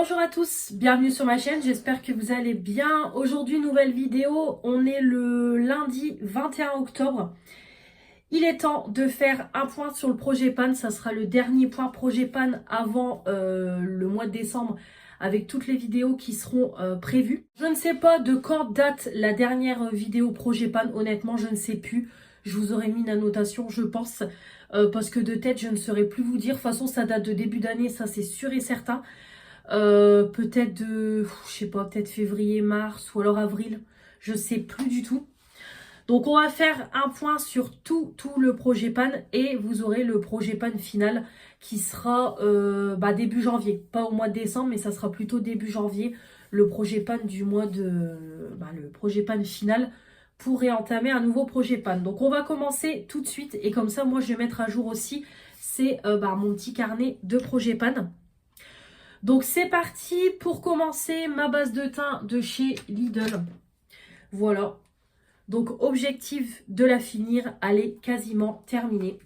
Bonjour à tous, bienvenue sur ma chaîne, j'espère que vous allez bien. Aujourd'hui, nouvelle vidéo, on est le lundi 21 octobre. Il est temps de faire un point sur le projet PAN, ça sera le dernier point projet PAN avant le mois de décembre avec toutes les vidéos qui seront prévues. Je ne sais pas de quand date la dernière vidéo projet PAN, honnêtement je ne sais plus. Je vous aurais mis une annotation je pense, parce que de tête je ne saurais plus vous dire. De toute façon ça date de début d'année, ça c'est sûr et certain. Peut-être de, je sais pas, peut-être février, mars ou alors avril, je sais plus du tout. Donc on va faire un point sur tout le projet PAN et vous aurez le projet PAN final qui sera début janvier, pas au mois de décembre mais ça sera plutôt début janvier, le projet PAN du mois de, le projet PAN final pour réentamer un nouveau projet PAN. Donc on va commencer tout de suite et comme ça moi je vais mettre à jour aussi, c'est mon petit carnet de projet PAN. Donc c'est parti pour commencer ma base de teint de chez Lidl. Voilà. Donc objectif de la finir, elle est quasiment terminée.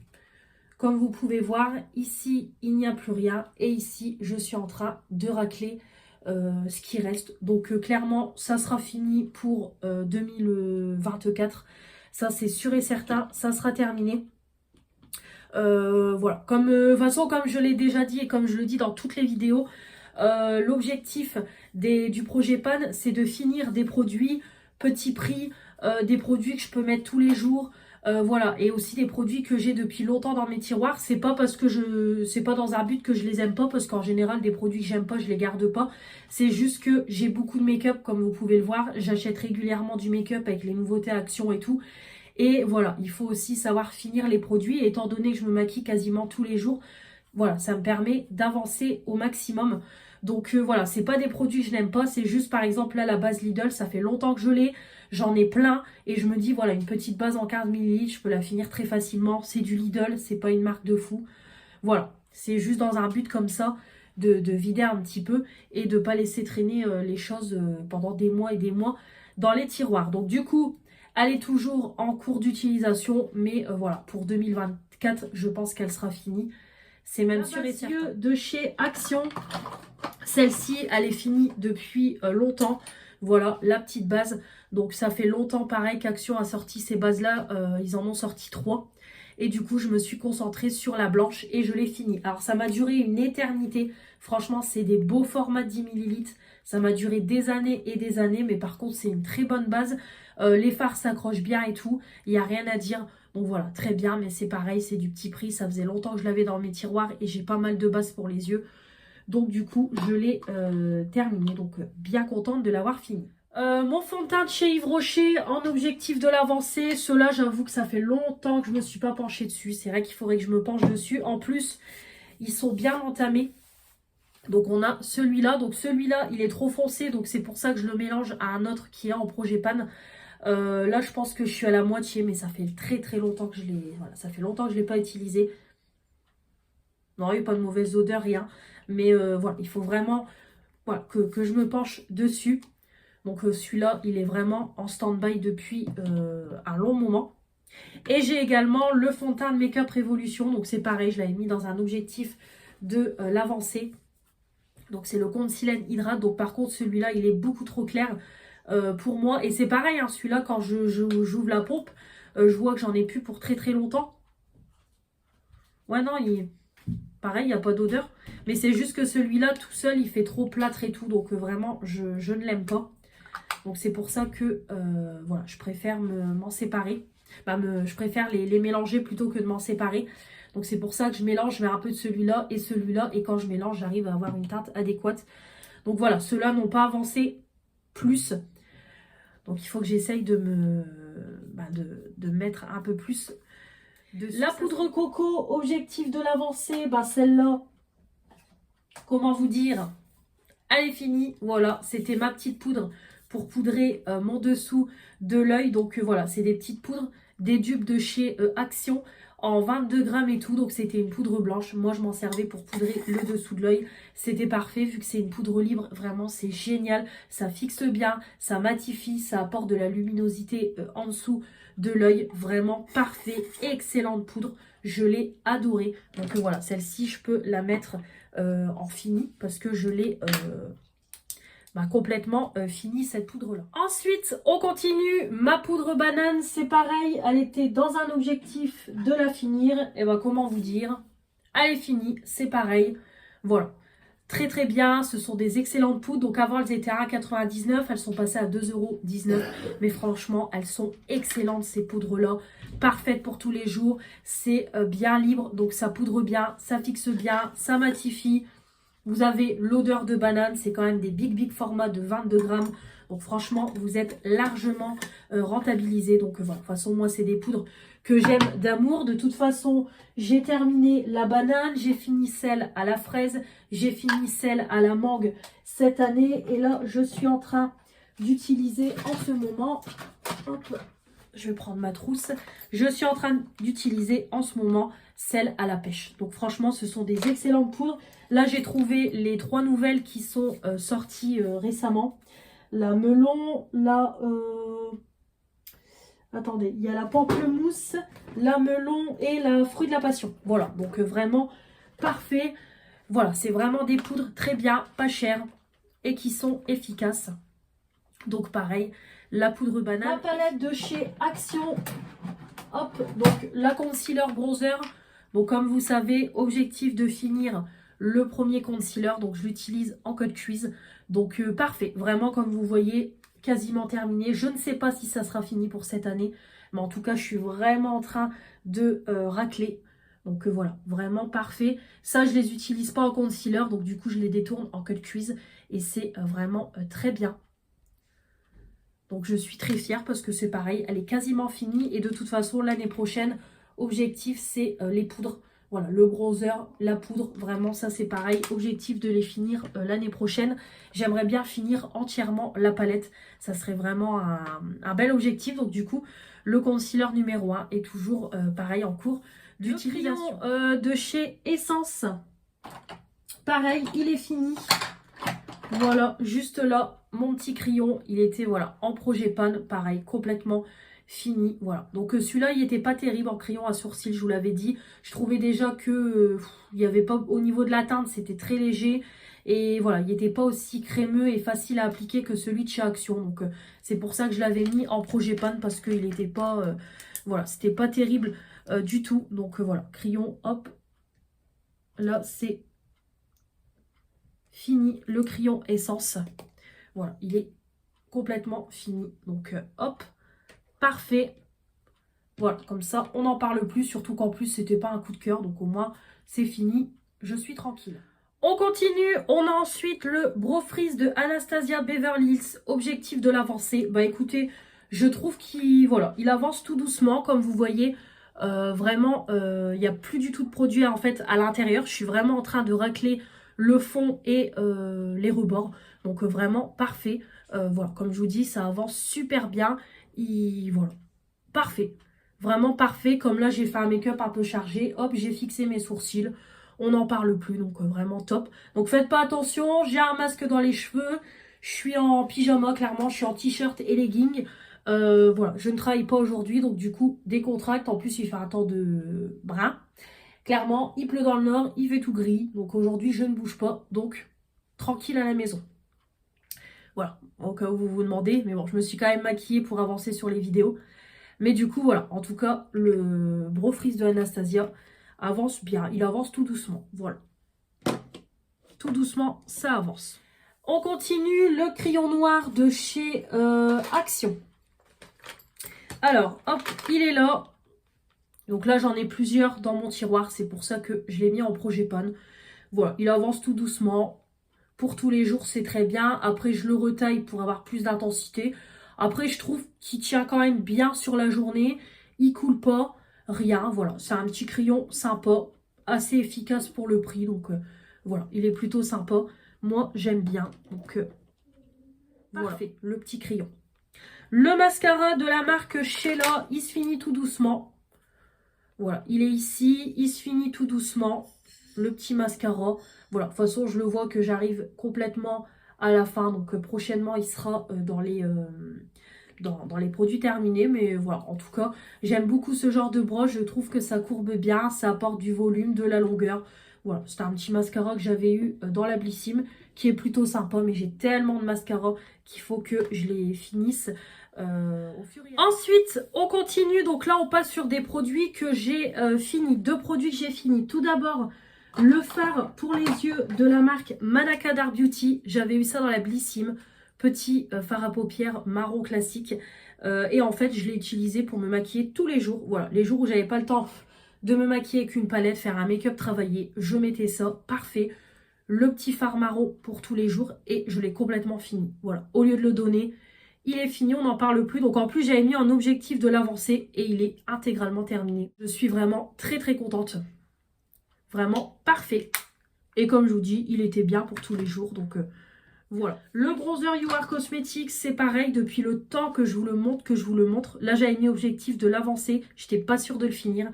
Comme vous pouvez voir, ici il n'y a plus rien et ici je suis en train de racler ce qui reste. Donc clairement ça sera fini pour 2024. Ça c'est sûr et certain, ça sera terminé. Voilà, comme de toute façon comme je l'ai déjà dit et comme je le dis dans toutes les vidéos, l'objectif du projet PAN, c'est de finir des produits petit prix, des produits que je peux mettre tous les jours, voilà, et aussi des produits que j'ai depuis longtemps dans mes tiroirs. C'est pas parce que c'est pas dans un but que je les aime pas, parce qu'en général des produits que j'aime pas, je les garde pas. C'est juste que j'ai beaucoup de make-up, comme vous pouvez le voir. J'achète régulièrement du make-up avec les nouveautés Action et tout. Et voilà, il faut aussi savoir finir les produits. Et étant donné que je me maquille quasiment tous les jours, voilà, ça me permet d'avancer au maximum. Donc voilà, c'est pas des produits que je n'aime pas, c'est juste par exemple là la base Lidl, ça fait longtemps que je l'ai, j'en ai plein et je me dis voilà, une petite base en 15 ml, je peux la finir très facilement, c'est du Lidl, c'est pas une marque de fou. Voilà, c'est juste dans un but comme ça de vider un petit peu et de pas laisser traîner les choses pendant des mois et des mois dans les tiroirs. Donc du coup, elle est toujours en cours d'utilisation, mais voilà, pour 2024, je pense qu'elle sera finie. C'est même sûr et certain. De chez Action, celle-ci, elle est finie depuis longtemps. Voilà, la petite base. Donc ça fait longtemps pareil qu'Action a sorti ces bases-là. Ils en ont sorti 3. Et du coup, je me suis concentrée sur la blanche et je l'ai finie. Alors ça m'a duré une éternité. Franchement, c'est des beaux formats 10 ml. Ça m'a duré des années et des années. Mais par contre, c'est une très bonne base. Les fards s'accrochent bien et tout. Il n'y a rien à dire. Donc voilà, très bien. Mais c'est pareil, c'est du petit prix. Ça faisait longtemps que je l'avais dans mes tiroirs. Et j'ai pas mal de bases pour les yeux. Donc du coup, je l'ai terminé. Donc bien contente de l'avoir fini. Mon fond de teint de chez Yves Rocher en objectif de l'avancée. Ceux-là, j'avoue que ça fait longtemps que je ne me suis pas penchée dessus. C'est vrai qu'il faudrait que je me penche dessus. En plus, ils sont bien entamés. Donc on a celui-là. Donc celui-là, il est trop foncé. Donc c'est pour ça que je le mélange à un autre qui est en projet PAN. Là, je pense que je suis à la moitié. Mais ça fait très très longtemps que je l'ai... Voilà, ça fait longtemps que je ne l'ai pas utilisé. Non, il n'y a pas de mauvaise odeur, rien. Mais voilà, il faut vraiment voilà, que je me penche dessus. Donc celui-là, il est vraiment en stand-by depuis un long moment. Et j'ai également le fond de teint de Make Up Révolution. Donc c'est pareil, je l'avais mis dans un objectif de l'avancée. Donc c'est le Concealer Hydrate. Donc par contre, celui-là, il est beaucoup trop clair pour moi. Et c'est pareil, hein, celui-là, quand j'ouvre la pompe, je vois que j'en ai plus pour très très longtemps. Ouais, non, pareil, il n'y a pas d'odeur. Mais c'est juste que celui-là, tout seul, il fait trop plâtre et tout. Donc vraiment, je ne l'aime pas. Donc c'est pour ça que voilà, je préfère m'en séparer. Je préfère les mélanger plutôt que de m'en séparer. Donc c'est pour ça que je mélange, je mets un peu de celui-là et celui-là. Et quand je mélange, j'arrive à avoir une teinte adéquate. Donc voilà, ceux-là n'ont pas avancé plus. Donc il faut que j'essaye de de mettre un peu plus dessus. La poudre coco, objectif de l'avancée, celle-là, comment vous dire, elle est finie. Voilà, c'était ma petite poudre pour poudrer mon dessous de l'œil. Donc voilà, c'est des petites poudres, des dupes de chez Action en 22 grammes et tout. Donc c'était une poudre blanche. Moi, je m'en servais pour poudrer le dessous de l'œil. C'était parfait vu que c'est une poudre libre. Vraiment, c'est génial. Ça fixe bien, ça matifie, ça apporte de la luminosité en dessous de l'œil. Vraiment parfait, excellente poudre. Je l'ai adorée. Donc voilà, celle-ci, je peux la mettre en fini parce que je l'ai complètement fini cette poudre-là. Ensuite, on continue. Ma poudre banane, c'est pareil. Elle était dans un objectif de la finir. Et comment vous dire? Elle est finie, c'est pareil. Voilà. Très très bien, ce sont des excellentes poudres. Donc avant elles étaient à 1,99 €, elles sont passées à 2,19 €. Mais franchement, elles sont excellentes ces poudres-là. Parfaites pour tous les jours. C'est bien libre, donc ça poudre bien, ça fixe bien, ça matifie. Vous avez l'odeur de banane, c'est quand même des big formats de 22 grammes. Donc franchement, vous êtes largement rentabilisé. Donc voilà, de toute façon, moi, c'est des poudres que j'aime d'amour. De toute façon, j'ai terminé la banane, j'ai fini celle à la fraise, j'ai fini celle à la mangue cette année. Et là, je suis en train d'utiliser en ce moment... Hop, je vais prendre ma trousse. Je suis en train d'utiliser en ce moment celle à la pêche. Donc franchement, ce sont des excellentes poudres. Là, j'ai trouvé les 3 nouvelles qui sont sorties récemment. La melon, la... Attendez, il y a la pamplemousse, la melon et la fruit de la passion. Voilà, donc vraiment parfait. Voilà, c'est vraiment des poudres très bien, pas chères et qui sont efficaces. Donc pareil, la poudre banane. La palette de chez Action. Hop, donc la concealer bronzer. Donc comme vous savez, objectif de finir le premier concealer. Donc je l'utilise en cut crease. Donc parfait, vraiment comme vous voyez, quasiment terminé. Je ne sais pas si ça sera fini pour cette année. Mais en tout cas, je suis vraiment en train de racler. Donc voilà, vraiment parfait. Ça, je les utilise pas en concealer. Donc du coup, je les détourne en cut crease. Et c'est vraiment très bien. Donc je suis très fière parce que c'est pareil, elle est quasiment finie. Et de toute façon, l'année prochaine, objectif, c'est les poudres. Voilà, le bronzer, la poudre, vraiment, ça c'est pareil. Objectif de les finir l'année prochaine. J'aimerais bien finir entièrement la palette. Ça serait vraiment un bel objectif. Donc du coup, le concealer numéro 1 est toujours pareil en cours d'utilisation. De chez Essence. Pareil, il est fini. Voilà, juste là, mon petit crayon, il était voilà en projet pan, pareil, complètement fini. Voilà, donc celui-là, il n'était pas terrible en crayon à sourcil, je vous l'avais dit. Je trouvais déjà que il n'y avait pas, au niveau de la teinte, c'était très léger. Et voilà, il n'était pas aussi crémeux et facile à appliquer que celui de chez Action. Donc c'est pour ça que je l'avais mis en projet pan, parce qu'il n'était pas, voilà, c'était pas terrible du tout. Donc voilà, crayon, hop, là c'est... fini le crayon Essence. Voilà, il est complètement fini. Donc hop, parfait. Voilà, comme ça, on n'en parle plus. Surtout qu'en plus, c'était pas un coup de cœur. Donc au moins, c'est fini. Je suis tranquille. On continue. On a ensuite le Brow Freeze de Anastasia Beverly Hills. Objectif de l'avancée. Bah écoutez, je trouve qu'il voilà, il avance tout doucement. Comme vous voyez, vraiment, il n'y a plus du tout de produit en fait à l'intérieur. Je suis vraiment en train de racler le fond et les rebords. Donc vraiment parfait. Voilà, comme je vous dis, ça avance super bien. Voilà, parfait. Vraiment parfait. Comme là, j'ai fait un make-up un peu chargé. Hop, j'ai fixé mes sourcils. On n'en parle plus, donc vraiment top. Donc faites pas attention, j'ai un masque dans les cheveux. Je suis en pyjama, clairement. Je suis en t-shirt et legging. Voilà, je ne travaille pas aujourd'hui, donc du coup, décontracte. En plus, il fait un temps de brun. Clairement, il pleut dans le nord, il fait tout gris. Donc aujourd'hui, je ne bouge pas. Donc, tranquille à la maison. Voilà, au cas où vous vous demandez. Mais bon, je me suis quand même maquillée pour avancer sur les vidéos. Mais du coup, voilà. En tout cas, le Brow Freeze de Anastasia avance bien. Il avance tout doucement. Voilà. Tout doucement, ça avance. On continue le crayon noir de chez Action. Alors, hop, il est là. Donc là, j'en ai plusieurs dans mon tiroir. C'est pour ça que je l'ai mis en projet pan. Voilà, il avance tout doucement. Pour tous les jours, c'est très bien. Après, je le retaille pour avoir plus d'intensité. Après, je trouve qu'il tient quand même bien sur la journée. Il coule pas, rien. Voilà, c'est un petit crayon sympa, assez efficace pour le prix. Donc, voilà, il est plutôt sympa. Moi, j'aime bien. Donc, parfait, voilà, le petit crayon. Le mascara de la marque Sheila, il se finit tout doucement. Voilà, il est ici, il se finit tout doucement. Le petit mascara. Voilà, de toute façon, je le vois que j'arrive complètement à la fin. Donc, prochainement, il sera dans dans les produits terminés. Mais voilà, en tout cas, j'aime beaucoup ce genre de broche. Je trouve que ça courbe bien, ça apporte du volume, de la longueur. Voilà, c'était un petit mascara que j'avais eu dans la Blissim, qui est plutôt sympa. Mais j'ai tellement de mascara qu'il faut que je les finisse au fur et à mesure. Ensuite, on continue. Donc là, on passe sur des produits que j'ai fini. Deux produits que j'ai fini. Tout d'abord, le fard pour les yeux de la marque Manaka Dark Beauty. J'avais eu ça dans la Blissim. Petit fard à paupières marron classique. Et en fait, je l'ai utilisé pour me maquiller tous les jours. Voilà, les jours où j'avais pas le temps de me maquiller avec une palette, faire un make-up travaillé, je mettais ça, parfait. Le petit fard marron pour tous les jours et je l'ai complètement fini. Voilà, au lieu de le donner, il est fini, on n'en parle plus. Donc en plus, j'avais mis un objectif de l'avancer et il est intégralement terminé. Je suis vraiment très très contente. Vraiment parfait. Et comme je vous dis, il était bien pour tous les jours. Donc voilà. Le bronzer You Are Cosmetics, c'est pareil. Depuis le temps que je vous le montre, Là, j'avais mis objectif de l'avancer. J'étais pas sûre de le finir.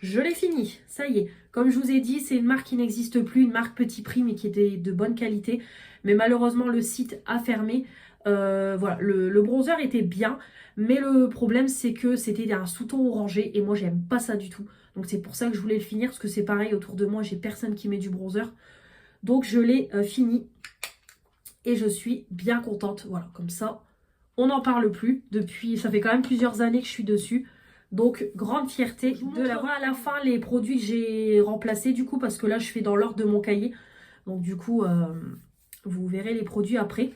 Je l'ai fini, ça y est. Comme je vous ai dit, c'est une marque qui n'existe plus, une marque petit prix mais qui était de bonne qualité. Mais malheureusement, le site a fermé. Voilà, le bronzer était bien, mais le problème c'est que c'était un sous-ton orangé et moi j'aime pas ça du tout. Donc c'est pour ça que je voulais le finir, parce que c'est pareil, autour de moi j'ai personne qui met du bronzer. Donc je l'ai fini et je suis bien contente. Voilà, comme ça, on n'en parle plus. Depuis, ça fait quand même plusieurs années que je suis dessus. Donc, grande fierté de l'avoir. À la fin, les produits que j'ai remplacés, du coup, parce que là, je fais dans l'ordre de mon cahier. Donc, du coup, vous verrez les produits après.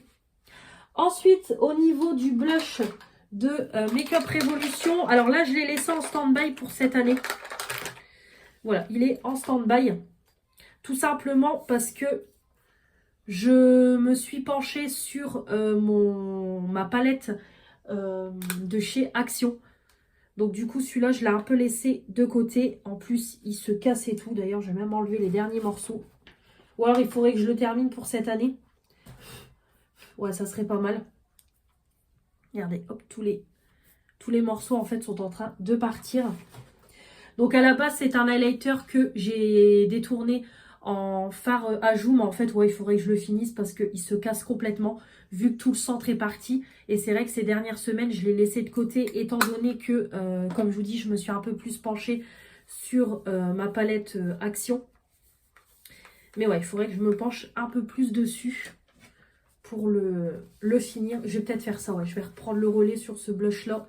Ensuite, au niveau du blush de Makeup Revolution, alors là, je l'ai laissé en stand-by pour cette année. Voilà, il est en stand-by. Tout simplement parce que je me suis penchée sur ma palette de chez Action. Donc du coup, celui-là, je l'ai un peu laissé de côté. En plus, il se casse et tout. D'ailleurs, je vais même enlever les derniers morceaux. Ou alors, il faudrait que je le termine pour cette année. Ouais, ça serait pas mal. Regardez, hop, tous les morceaux, en fait, sont en train de partir. Donc, à la base, c'est un highlighter que j'ai détourné en fard à joues. Mais en fait, ouais, il faudrait que je le finisse parce qu'il se casse complètement, vu que tout le centre est parti. Et c'est vrai que ces dernières semaines, je l'ai laissé de côté, étant donné que, comme je vous dis, je me suis un peu plus penchée sur ma palette Action. Mais ouais, il faudrait que je me penche un peu plus dessus pour le finir. Je vais peut-être faire ça, ouais. Je vais reprendre le relais sur ce blush-là.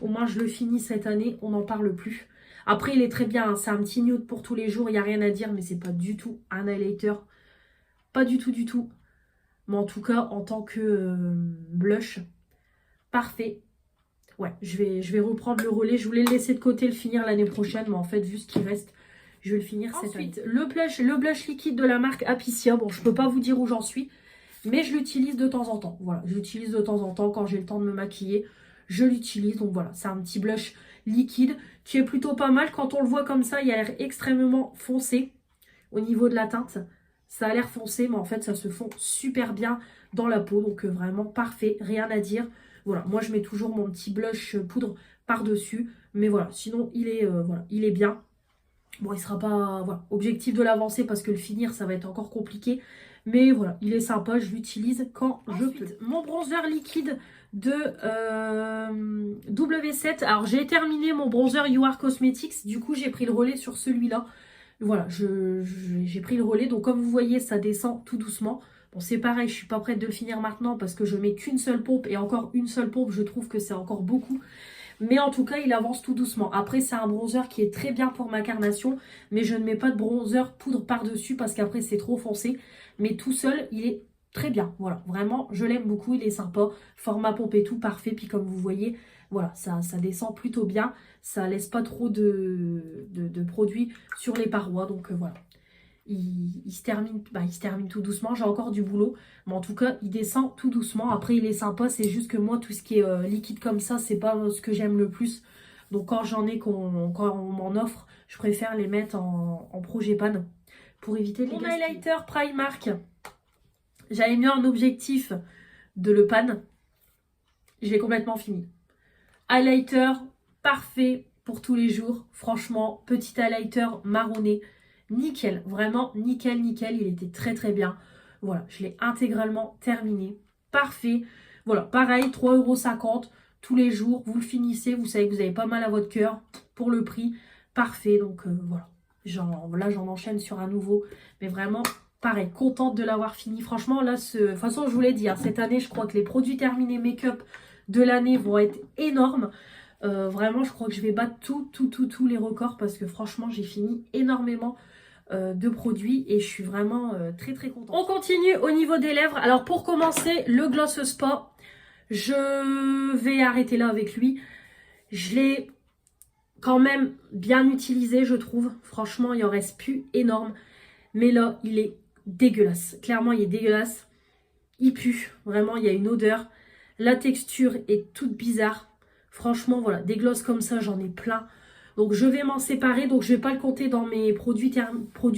Au moins, je le finis cette année, on n'en parle plus. Après, il est très bien, hein. C'est un petit nude pour tous les jours, il n'y a rien à dire, mais c'est pas du tout un highlighter. Pas du tout, du tout. Mais en tout cas, en tant que blush, parfait. Ouais, je vais reprendre le relais. Je voulais le laisser de côté, le finir l'année prochaine, mais en fait, vu ce qui reste, je vais le finir cette année. Ensuite, le blush liquide de la marque Apiccia. Bon, je peux pas vous dire où j'en suis, mais je l'utilise de temps en temps. Voilà, je l'utilise de temps en temps quand j'ai le temps de me maquiller. Je l'utilise, donc voilà, c'est un petit blush liquide qui est plutôt pas mal. Quand on le voit comme ça, il a l'air extrêmement foncé au niveau de la teinte. Ça a l'air foncé, mais en fait, ça se fond super bien dans la peau. Donc, vraiment parfait, rien à dire. Voilà, moi, je mets toujours mon petit blush poudre par-dessus. Mais voilà, sinon, voilà, il est bien. Bon, il sera pas... Voilà, objectif de l'avancer parce que le finir, ça va être encore compliqué. Mais voilà, il est sympa, je l'utilise quand je peux. Mon bronzer liquide de W7. Alors, j'ai terminé mon bronzer You Are Cosmetics. Du coup, j'ai pris le relais sur celui-là. Voilà, j'ai pris le relais. Donc, comme vous voyez, ça descend tout doucement. Bon, c'est pareil, je suis pas prête de le finir maintenant parce que je mets qu'une seule pompe. Et encore une seule pompe, je trouve que c'est encore beaucoup. Mais en tout cas, il avance tout doucement. Après, c'est un bronzer qui est très bien pour ma carnation. Mais je ne mets pas de bronzer poudre par-dessus parce qu'après, c'est trop foncé. Mais tout seul, il est très bien. Voilà, vraiment, je l'aime beaucoup. Il est sympa. Format pompe et tout, parfait. Puis comme vous voyez, voilà, ça descend plutôt bien. Ça laisse pas trop de produits sur les parois. Donc voilà. Il se termine tout doucement. J'ai encore du boulot. Mais en tout cas, il descend tout doucement. Après, il est sympa. C'est juste que moi, tout ce qui est liquide comme ça, c'est pas ce que j'aime le plus. Donc quand j'en ai, quand on m'en offre, je préfère les mettre en projet pan pour éviter les gaspilles. Mon highlighter Primark. J'avais mis un objectif de le pan. Je l'ai complètement fini. Highlighter parfait pour tous les jours. Franchement, petit highlighter marronné. Nickel, vraiment nickel, nickel. Il était très très bien. Voilà, je l'ai intégralement terminé. Parfait. Voilà, pareil, 3,50 € tous les jours. Vous le finissez, vous savez que vous avez pas mal à votre cœur pour le prix. Parfait, donc voilà. Là, j'en enchaîne sur un nouveau. Mais vraiment, pareil, contente de l'avoir fini. Franchement, là, de toute façon, je vous l'ai dit, hein, cette année, je crois que les produits terminés make-up de l'année vont être énormes. Vraiment, je crois que je vais battre tous les records parce que franchement, j'ai fini énormément de produits et je suis vraiment très contente. On continue au niveau des lèvres. Alors, pour commencer, le Gloss Spa, je vais arrêter là avec lui. Je l'ai quand même bien utilisé, je trouve. Franchement, il en reste plus énorme. Mais là, il est dégueulasse. Clairement, il est dégueulasse. Il pue. Vraiment, il y a une odeur. La texture est toute bizarre. Franchement, voilà, des glosses comme ça, j'en ai plein. Donc, je vais m'en séparer. Donc, je ne vais pas le compter dans mes produits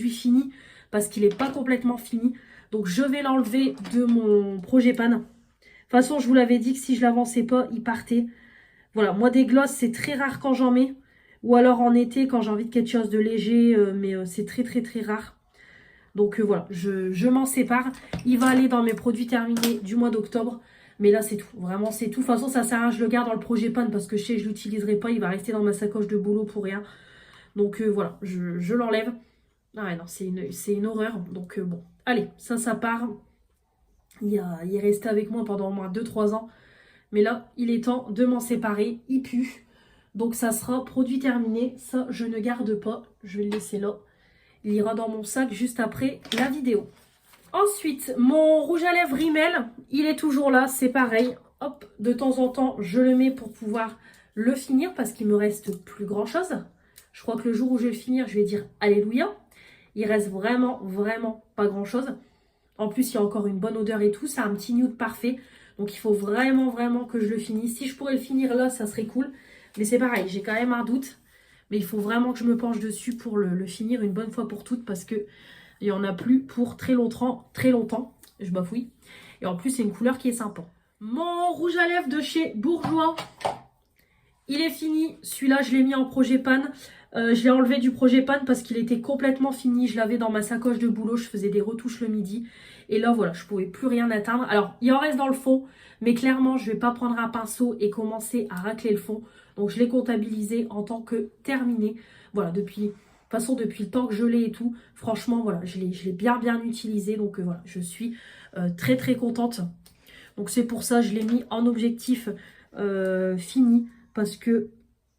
finis parce qu'il n'est pas complètement fini. Donc, je vais l'enlever de mon projet pan. De toute façon, je vous l'avais dit que si je l'avançais pas, il partait. Voilà, moi, des glosses, c'est très rare quand j'en mets. Ou alors en été, quand j'ai envie de quelque chose de léger. Mais c'est très rare. Donc voilà, je m'en sépare. Il va aller dans mes produits terminés du mois d'octobre. Mais là, c'est tout. Vraiment, c'est tout. De toute façon, ça sert à rien. Je le garde dans le projet pan parce que je sais que je ne l'utiliserai pas. Il va rester dans ma sacoche de boulot pour rien. Donc voilà, je l'enlève. Ah ouais, non, c'est une horreur. Donc bon, allez, ça part. Il est resté avec moi pendant au moins 2-3 ans. Mais là, il est temps de m'en séparer. Il pue. Donc ça sera produit terminé. Ça, je ne garde pas. Je vais le laisser là. Il ira dans mon sac juste après la vidéo. Ensuite, mon rouge à lèvres Rimmel, il est toujours là, c'est pareil. Hop, de temps en temps, je le mets pour pouvoir le finir parce qu'il me reste plus grand chose. Je crois que le jour où je vais le finir, je vais dire alléluia. Il reste vraiment pas grand chose. En plus, il y a encore une bonne odeur et tout. C'est un petit nude parfait. Donc, il faut vraiment que je le finisse. Si je pourrais le finir là, ça serait cool. Mais c'est pareil, j'ai quand même un doute. Mais il faut vraiment que je me penche dessus pour le finir une bonne fois pour toutes parce que il n'y en a plus pour très longtemps. Je bafouille. Et en plus, c'est une couleur qui est sympa. Mon rouge à lèvres de chez Bourjois, il est fini. Celui-là, je l'ai mis en projet pan. Je l'ai enlevé du projet pan parce qu'il était complètement fini. Je l'avais dans ma sacoche de boulot. Je faisais des retouches le midi. Et là, voilà, je ne pouvais plus rien atteindre. Alors, il en reste dans le fond. Mais clairement, je ne vais pas prendre un pinceau et commencer à racler le fond. Donc, je l'ai comptabilisé en tant que terminé. Voilà, depuis le temps que je l'ai et tout, franchement, voilà, je l'ai bien utilisé. Donc, voilà, je suis très contente. Donc, c'est pour ça, je l'ai mis en objectif fini parce que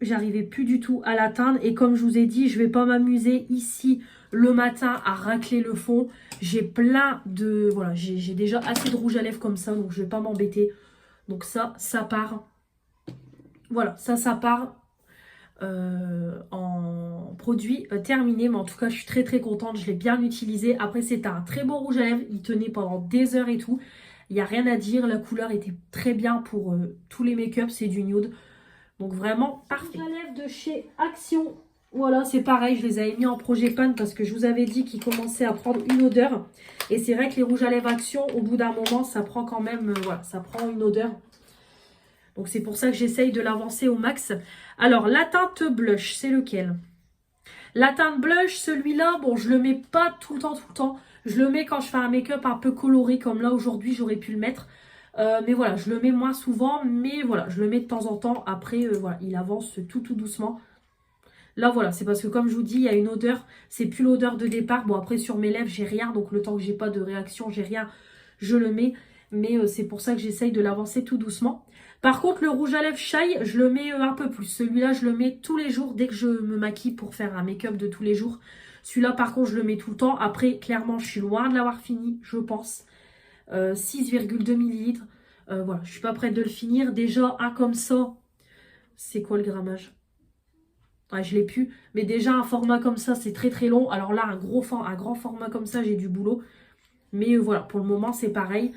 j'arrivais plus du tout à l'atteindre. Et comme je vous ai dit, je ne vais pas m'amuser ici le matin à racler le fond. J'ai plein de... Voilà, j'ai déjà assez de rouge à lèvres comme ça, donc je ne vais pas m'embêter. Donc ça part. Voilà, ça part en produit terminé. Mais en tout cas, je suis très contente. Je l'ai bien utilisé. Après, c'est un très beau rouge à lèvres. Il tenait pendant des heures et tout. Il n'y a rien à dire. La couleur était très bien pour tous les make-up. C'est du nude. Donc vraiment parfait. Rouge à lèvres de chez Action. Voilà, c'est pareil. Je les avais mis en projet pan parce que je vous avais dit qu'ils commençaient à prendre une odeur. Et c'est vrai que les rouges à lèvres Action, au bout d'un moment, ça prend quand même... voilà, ça prend une odeur. Donc, c'est pour ça que j'essaye de l'avancer au max. Alors, la teinte blush, c'est lequel? La teinte blush, celui-là, bon, je le mets pas tout le temps. Je le mets quand je fais un make-up un peu coloré, comme là, aujourd'hui, j'aurais pu le mettre. Mais voilà, je le mets moins souvent. Mais voilà, je le mets de temps en temps. Après, voilà, il avance tout doucement. Là, voilà, c'est parce que comme je vous dis, il y a une odeur. C'est plus l'odeur de départ. Bon, après, sur mes lèvres, j'ai rien. Donc, le temps que j'ai pas de réaction, j'ai rien, je le mets. Mais c'est pour ça que j'essaye de l'avancer tout doucement. Par contre, le rouge à lèvres Shy, je le mets un peu plus. Celui-là, je le mets tous les jours dès que je me maquille pour faire un make-up de tous les jours. Celui-là, par contre, je le mets tout le temps. Après, clairement, je suis loin de l'avoir fini, je pense. 6,2 ml. Voilà, je suis pas prête de le finir. Déjà, un comme ça, c'est quoi le grammage? Ouais, je l'ai plus. Mais déjà, un format comme ça, c'est très long. Alors là, un grand format comme ça, j'ai du boulot. Mais voilà, pour le moment, c'est pareil.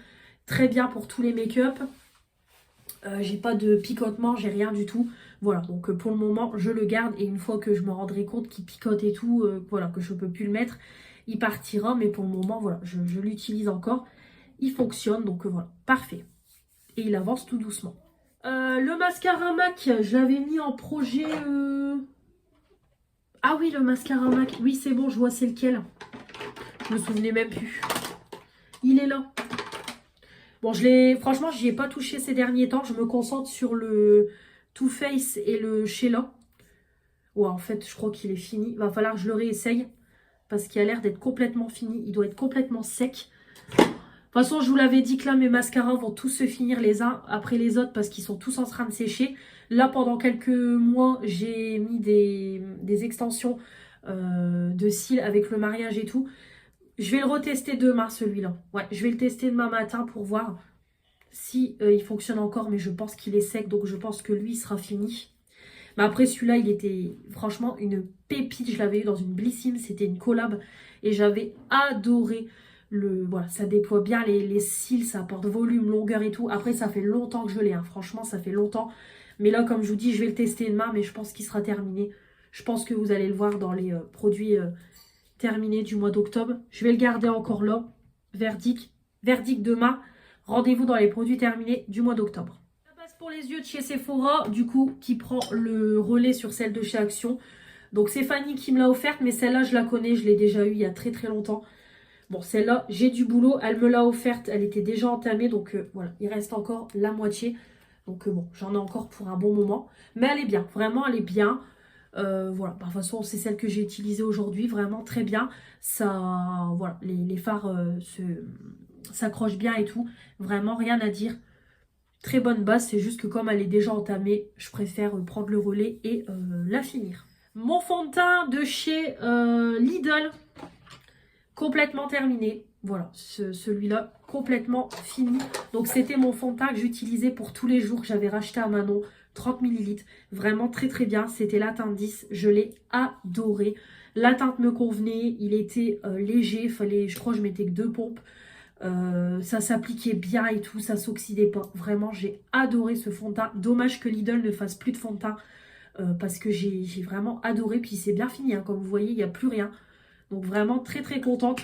Très bien pour tous les make-up. J'ai pas de picotement, j'ai rien du tout. Voilà, donc pour le moment, je le garde. Et une fois que je me rendrai compte qu'il picote et tout, voilà, que je peux plus le mettre, il partira. Mais pour le moment, voilà, je l'utilise encore. Il fonctionne, donc voilà, parfait. Et il avance tout doucement. Le mascara MAC, je l'avais mis en projet... Ah oui, le mascara MAC. Oui, c'est bon, je vois c'est lequel. Je me souvenais même plus. Il est là. Bon, franchement, j'y ai pas touché ces derniers temps. Je me concentre sur le Too Faced et le Sheila. Ouais, en fait, je crois qu'il est fini. Il va falloir que je le réessaye. Parce qu'il a l'air d'être complètement fini. Il doit être complètement sec. De toute façon, je vous l'avais dit que là, mes mascaras vont tous se finir les uns après les autres. Parce qu'ils sont tous en train de sécher. Là, pendant quelques mois, j'ai mis des extensions de cils avec le mariage et tout. Je vais le retester demain, celui-là. Ouais, je vais le tester demain matin pour voir si il fonctionne encore. Mais je pense qu'il est sec. Donc, je pense que lui, il sera fini. Mais après, celui-là, il était franchement une pépite. Je l'avais eu dans une Blissim. C'était une collab. Et j'avais adoré voilà, ça déploie bien les cils. Ça apporte volume, longueur et tout. Après, ça fait longtemps que je l'ai. Hein. Franchement, ça fait longtemps. Mais là, comme je vous dis, je vais le tester demain. Mais je pense qu'il sera terminé. Je pense que vous allez le voir dans les produits terminés du mois d'octobre. Je vais le garder encore là. Verdict demain. Rendez-vous dans les produits terminés du mois d'octobre. Pour les yeux de chez Sephora, du coup, qui prend le relais sur celle de chez Action. Donc, c'est Fanny qui me l'a offerte, mais celle-là, je la connais, je l'ai déjà eue il y a très très longtemps. Bon, celle-là, j'ai du boulot, elle me l'a offerte, elle était déjà entamée, donc voilà, il reste encore la moitié. Donc bon, j'en ai encore pour un bon moment, mais elle est bien, vraiment, elle est bien. Voilà, de toute façon, c'est celle que j'ai utilisée aujourd'hui, vraiment très bien. Ça, voilà, les fards s'accrochent bien et tout, vraiment rien à dire. Très bonne base, c'est juste que comme elle est déjà entamée, je préfère prendre le relais et la finir. Mon fond de teint de chez Lidl, complètement terminé. Voilà, celui-là, complètement fini. Donc c'était mon fond de teint que j'utilisais pour tous les jours, que j'avais racheté à Manon, 30 ml. Vraiment très très bien, c'était la teinte 10, je l'ai adoré. La teinte me convenait, il était léger, je crois que je mettais que 2 pompes. Ça s'appliquait bien et tout, ça s'oxydait pas. Vraiment, j'ai adoré ce fond de teint. Dommage que Lidl ne fasse plus de fond de teint parce que j'ai vraiment adoré. Puis c'est bien fini, hein, comme vous voyez, il n'y a plus rien. Donc vraiment très très contente.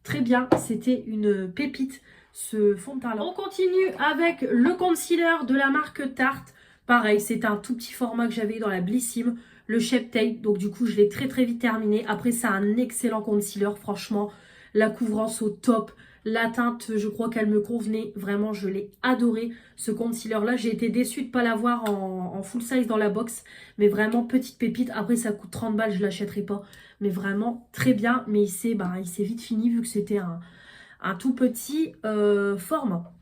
Très bien, c'était une pépite ce fond de teint là. On continue avec le concealer de la marque Tarte. Pareil, c'est un tout petit format que j'avais dans la Blissim, le Shape Tape. Donc du coup, je l'ai très très vite terminé. Après, c'est un excellent concealer, franchement. La couvrance au top. La teinte, je crois qu'elle me convenait. Vraiment, je l'ai adoré, ce concealer-là. J'ai été déçue de ne pas l'avoir en full size dans la box. Mais vraiment, petite pépite. Après, ça coûte 30 balles, je ne l'achèterai pas. Mais vraiment, très bien. Mais il s'est vite fini vu que c'était un tout petit format.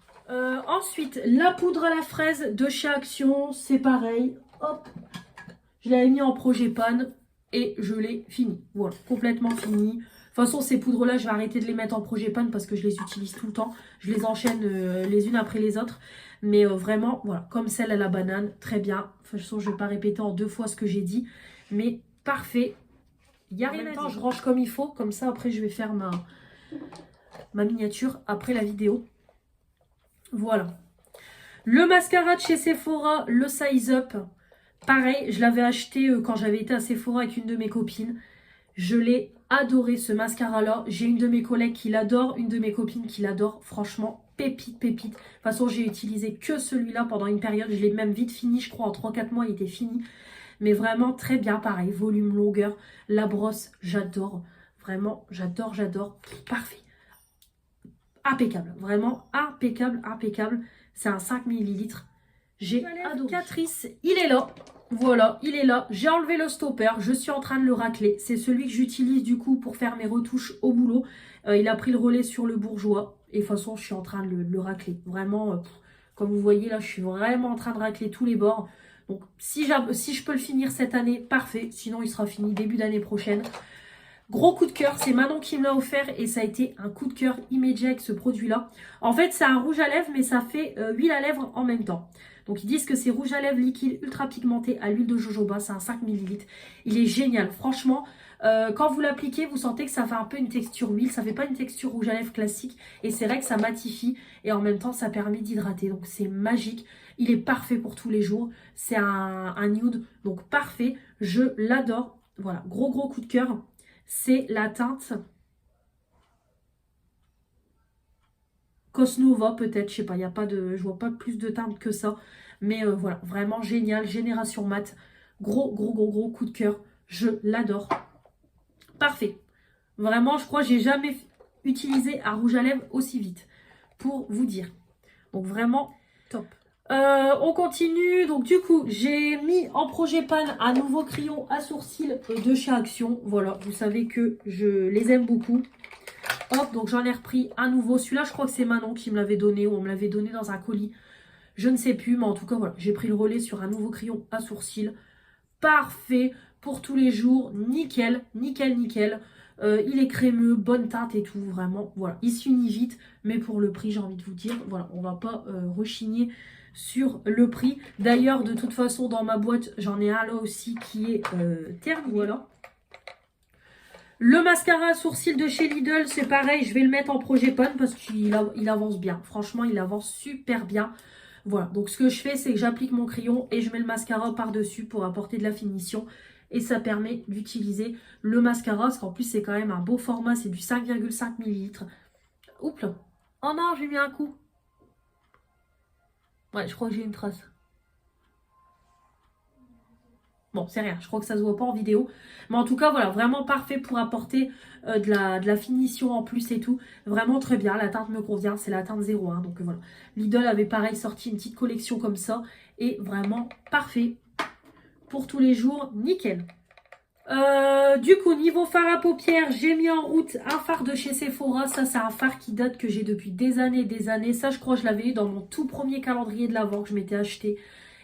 Ensuite, la poudre à la fraise de chez Action. C'est pareil. Hop, je l'avais mis en projet pan et je l'ai fini. Voilà, complètement fini. De toute façon, ces poudres-là, je vais arrêter de les mettre en projet pan parce que je les utilise tout le temps. Je les enchaîne les unes après les autres. Mais vraiment, voilà, comme celle à la banane, très bien. De toute façon, je ne vais pas répéter en 2 fois ce que j'ai dit. Mais parfait. Il n'y a rien à dire. Je range comme il faut. Comme ça, après, je vais faire ma miniature après la vidéo. Voilà. Le mascara de chez Sephora, le Size Up. Pareil, je l'avais acheté quand j'avais été à Sephora avec une de mes copines. Je l'ai adoré ce mascara-là. J'ai une de mes collègues qui l'adore, une de mes copines qui l'adore. Franchement, pépite, pépite. De toute façon, j'ai utilisé que celui-là pendant une période. Je l'ai même vite fini, je crois en 3-4 mois, il était fini. Mais vraiment très bien, pareil. Volume, longueur, la brosse, j'adore. Vraiment, j'adore, j'adore. Parfait. Impeccable. Vraiment impeccable, impeccable. C'est un 5 ml. J'ai adoré. Catrice, il est là. Voilà, il est là. J'ai enlevé le stopper. Je suis en train de le racler. C'est celui que j'utilise du coup pour faire mes retouches au boulot. Il a pris le relais sur le bourgeois. Et de toute façon, je suis en train de le racler. Vraiment, comme vous voyez là, je suis vraiment en train de racler tous les bords. Donc, si je peux le finir cette année, parfait. Sinon, il sera fini début d'année prochaine. Gros coup de cœur, c'est Manon qui me l'a offert et ça a été un coup de cœur immédiat avec ce produit-là. En fait, c'est un rouge à lèvres, mais ça fait huile à lèvres en même temps. Donc, ils disent que c'est rouge à lèvres liquide ultra pigmenté à l'huile de jojoba. C'est un 5 ml. Il est génial. Franchement, quand vous l'appliquez, vous sentez que ça fait un peu une texture huile. Ça fait pas une texture rouge à lèvres classique. Et c'est vrai que ça matifie et en même temps, ça permet d'hydrater. Donc, c'est magique. Il est parfait pour tous les jours. C'est un nude, donc parfait. Je l'adore. Voilà, gros coup de cœur. C'est la teinte Cosnova peut-être, je sais pas, il y a pas de, je vois pas plus de teinte que ça. Mais voilà, vraiment génial, génération mat. Gros coup de cœur. Je l'adore. Parfait. Vraiment, je crois que j'ai jamais utilisé un rouge à lèvres aussi vite. Pour vous dire. Donc vraiment top. On continue. Donc du coup, j'ai mis en projet pan un nouveau crayon à sourcils de chez Action. Voilà, vous savez que je les aime beaucoup. Hop, donc j'en ai repris un nouveau. Celui-là, je crois que c'est Manon qui me l'avait donné ou on me l'avait donné dans un colis. Je ne sais plus, mais en tout cas, voilà, j'ai pris le relais sur un nouveau crayon à sourcils. Parfait pour tous les jours, nickel, nickel, nickel. Il est crémeux, bonne teinte et tout, vraiment, voilà. Il s'unit vite, mais pour le prix, j'ai envie de vous dire, voilà, on va pas rechigner sur le prix. D'ailleurs, de toute façon, dans ma boîte, j'en ai un là aussi qui est terminé. Voilà. Le mascara à sourcils de chez Lidl, c'est pareil, je vais le mettre en projet pan parce qu'il avance bien. Franchement, il avance super bien. Voilà, donc ce que je fais, c'est que j'applique mon crayon et je mets le mascara par-dessus pour apporter de la finition. Et ça permet d'utiliser le mascara, parce qu'en plus, c'est quand même un beau format, c'est du 5,5 ml. Oups là. Oh non, j'ai mis un coup. Ouais, je crois que j'ai une trace. Bon, c'est rien, je crois que ça se voit pas en vidéo. Mais en tout cas, voilà, vraiment parfait pour apporter de la finition en plus et tout. Vraiment très bien, la teinte me convient, c'est la teinte 01. Donc voilà, Lidl avait pareil sorti une petite collection comme ça. Et vraiment parfait pour tous les jours, nickel. Du coup, niveau fard à paupières, j'ai mis en route un fard de chez Sephora. Ça, c'est un fard qui date que j'ai depuis des années et des années. Ça, je crois que je l'avais eu dans mon tout premier calendrier de l'Avent que je m'étais acheté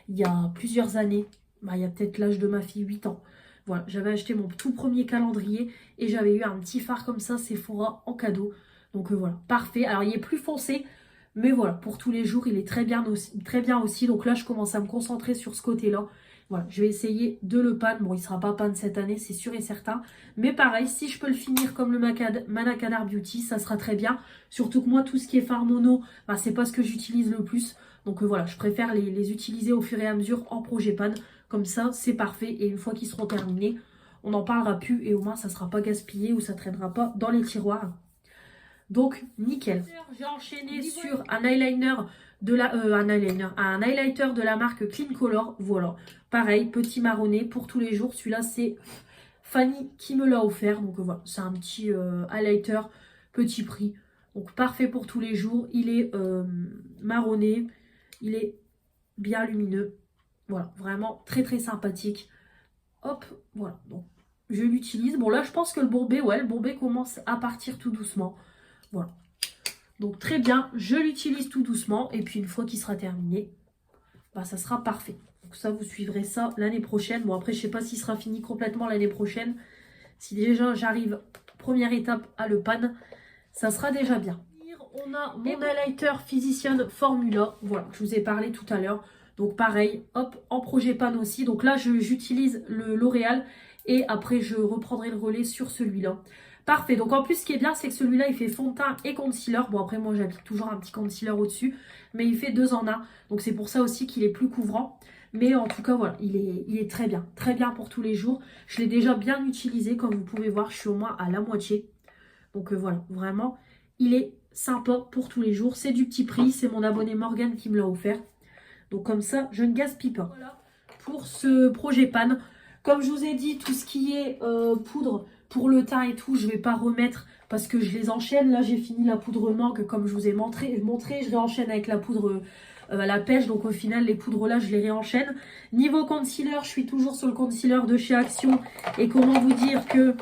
il y a plusieurs années. Bah, il y a peut-être l'âge de ma fille, 8 ans. Voilà, j'avais acheté mon tout premier calendrier et j'avais eu un petit fard comme ça, Sephora, en cadeau. Donc voilà, parfait. Alors, il est plus foncé, mais voilà, pour tous les jours, il est très bien aussi. Donc là, je commence à me concentrer sur ce côté-là. Voilà, je vais essayer de le pan. Bon, il ne sera pas pan cette année, c'est sûr et certain. Mais pareil, si je peux le finir comme le Mana Canard Beauty, ça sera très bien. Surtout que moi, tout ce qui est fard mono, bah, c'est pas ce que j'utilise le plus. Donc voilà, je préfère les utiliser au fur et à mesure en projet pan. Comme ça, c'est parfait. Et une fois qu'ils seront terminés, on n'en parlera plus. Et au moins, ça ne sera pas gaspillé ou ça ne traînera pas dans les tiroirs. Donc, nickel. J'ai enchaîné sur un eyeliner de la, un highlighter de la marque Clean Color. Voilà. Pareil, petit marronné pour tous les jours. Celui-là, c'est Fanny qui me l'a offert. Donc voilà, c'est un petit highlighter, petit prix. Donc parfait pour tous les jours. Il est marronné. Il est bien lumineux. Voilà, vraiment très très sympathique. Hop, voilà. Donc je l'utilise. Bon là, je pense que le bombé, ouais, le bombé commence à partir tout doucement. Voilà. Donc très bien, je l'utilise tout doucement. Et puis une fois qu'il sera terminé, bah, ça sera parfait. Donc ça, vous suivrez ça l'année prochaine. Bon après, je sais pas s'il sera fini complètement l'année prochaine. Si déjà j'arrive, première étape, à le pan, ça sera déjà bien. On a mon highlighter Physician Formula. Voilà, je vous ai parlé tout à l'heure. Donc pareil, hop, en projet pan aussi. Donc là, j'utilise le L'Oréal. Et après, je reprendrai le relais sur celui-là. Parfait. Donc en plus, ce qui est bien, c'est que celui-là, il fait fond de teint et concealer. Bon, après, moi, j'applique toujours un petit concealer au-dessus. Mais il fait 2 en 1. Donc c'est pour ça aussi qu'il est plus couvrant. Mais en tout cas, voilà, il est très bien. Très bien pour tous les jours. Je l'ai déjà bien utilisé. Comme vous pouvez voir, je suis au moins à la moitié. Donc voilà, vraiment, il est sympa pour tous les jours. C'est du petit prix. C'est mon abonné Morgane qui me l'a offert. Donc comme ça, je ne gaspille pas. Voilà pour ce projet pan. Comme je vous ai dit, tout ce qui est poudre pour le teint et tout, je ne vais pas remettre parce que je les enchaîne. Là, j'ai fini la poudre mangue comme je vous ai montré. Je réenchaîne avec la poudre à la pêche. Donc au final, les poudres là, je les réenchaîne. Niveau concealer, je suis toujours sur le concealer de chez Action. Et comment vous dire que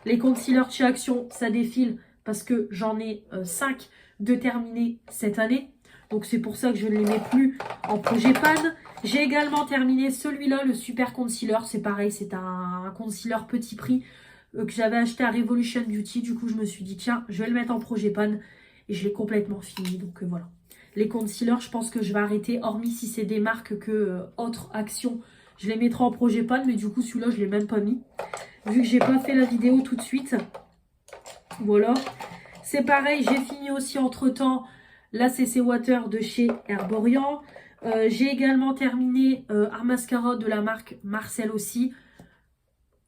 les concealers de chez Action, ça défile parce que j'en ai 5 de terminés cette année. Donc c'est pour ça que je ne les mets plus en projet pan. J'ai également terminé celui-là, le Super Concealer. C'est pareil, c'est un concealer petit prix que j'avais acheté à Revolution Beauty. Du coup, je me suis dit, tiens, je vais le mettre en projet pan. Et je l'ai complètement fini. Donc voilà. Les concealers, je pense que je vais arrêter. Hormis si c'est des marques que autres actions, je les mettrai en projet pan. Mais du coup, celui-là, je ne l'ai même pas mis. Vu que j'ai pas fait la vidéo tout de suite. Voilà. C'est pareil, j'ai fini aussi entre-temps la CC Water de chez Herborian. J'ai également terminé un mascara de la marque Marcel aussi.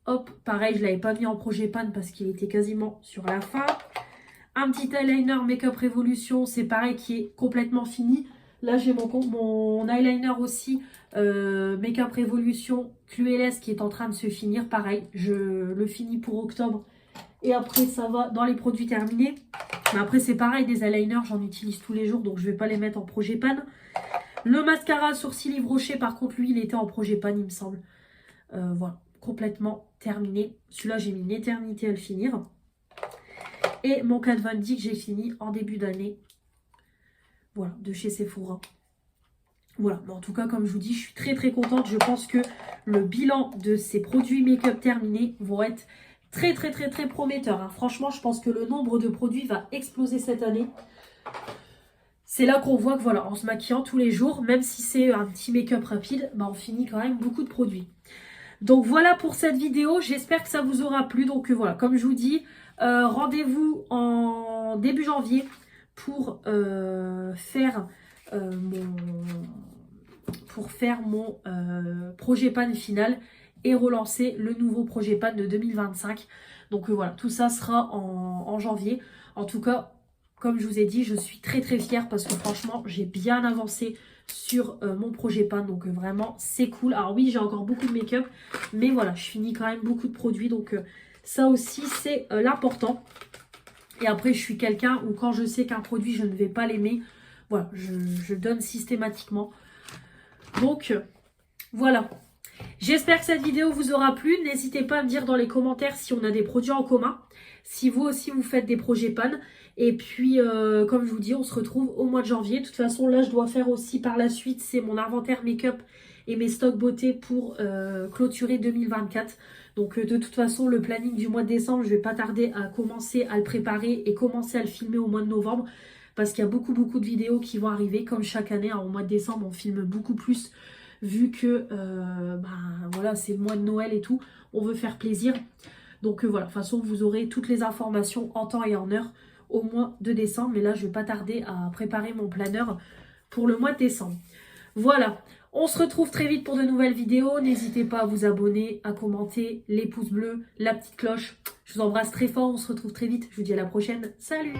Hop, pareil, je ne l'avais pas mis en projet pan parce qu'il était quasiment sur la fin. Un petit eyeliner Makeup Revolution, c'est pareil, qui est complètement fini. Là, j'ai mon eyeliner aussi, Makeup Revolution QLS qui est en train de se finir. Pareil, je le finis pour octobre Et après, ça va dans les produits terminés. Mais après, c'est pareil, des eyeliners, j'en utilise tous les jours, donc je ne vais pas les mettre en projet pan. Le mascara sourcil Yves Rocher, par contre, lui, il était en projet pan, il me semble. Voilà, complètement terminé. Celui-là, j'ai mis une éternité à le finir. Et mon Kat Von D que j'ai fini en début d'année. Voilà, de chez Sephora. Voilà, mais en tout cas, comme je vous dis, je suis très très contente. Je pense que le bilan de ces produits make-up terminés vont être très très très très prometteur. Hein. Franchement, je pense que le nombre de produits va exploser cette année. C'est là qu'on voit que voilà, en se maquillant tous les jours, même si c'est un petit make-up rapide, bah, on finit quand même beaucoup de produits. Donc voilà pour cette vidéo, j'espère que ça vous aura plu. Donc voilà, comme je vous dis, rendez-vous en début janvier pour faire mon projet pan final et relancer le nouveau projet pan de 2025. Donc voilà, tout ça sera en janvier. En tout cas, comme je vous ai dit, je suis très très fière parce que franchement, j'ai bien avancé sur mon projet pan. Donc vraiment, c'est cool. Alors oui, j'ai encore beaucoup de make-up, mais voilà, je finis quand même beaucoup de produits. Donc ça aussi, c'est l'important. Et après, je suis quelqu'un où quand je sais qu'un produit, je ne vais pas l'aimer, voilà, je donne systématiquement. Donc, voilà. J'espère que cette vidéo vous aura plu. N'hésitez pas à me dire dans les commentaires si on a des produits en commun. Si vous aussi, vous faites des projets pan. Et puis, comme je vous dis, on se retrouve au mois de janvier. De toute façon, là, je dois faire aussi par la suite, c'est mon inventaire make-up et mes stocks beauté pour clôturer 2024. Donc, de toute façon, le planning du mois de décembre, je ne vais pas tarder à commencer à le préparer et commencer à le filmer au mois de novembre. Parce qu'il y a beaucoup de vidéos qui vont arriver. Comme chaque année, hein, au mois de décembre, on filme beaucoup plus. Vu que voilà, c'est le mois de Noël et tout. On veut faire plaisir. Donc voilà, de toute façon, vous aurez toutes les informations en temps et en heure au mois de décembre. Mais là, je ne vais pas tarder à préparer mon planeur pour le mois de décembre. Voilà, on se retrouve très vite pour de nouvelles vidéos. N'hésitez pas à vous abonner, à commenter, les pouces bleus, la petite cloche. Je vous embrasse très fort, on se retrouve très vite. Je vous dis à la prochaine. Salut!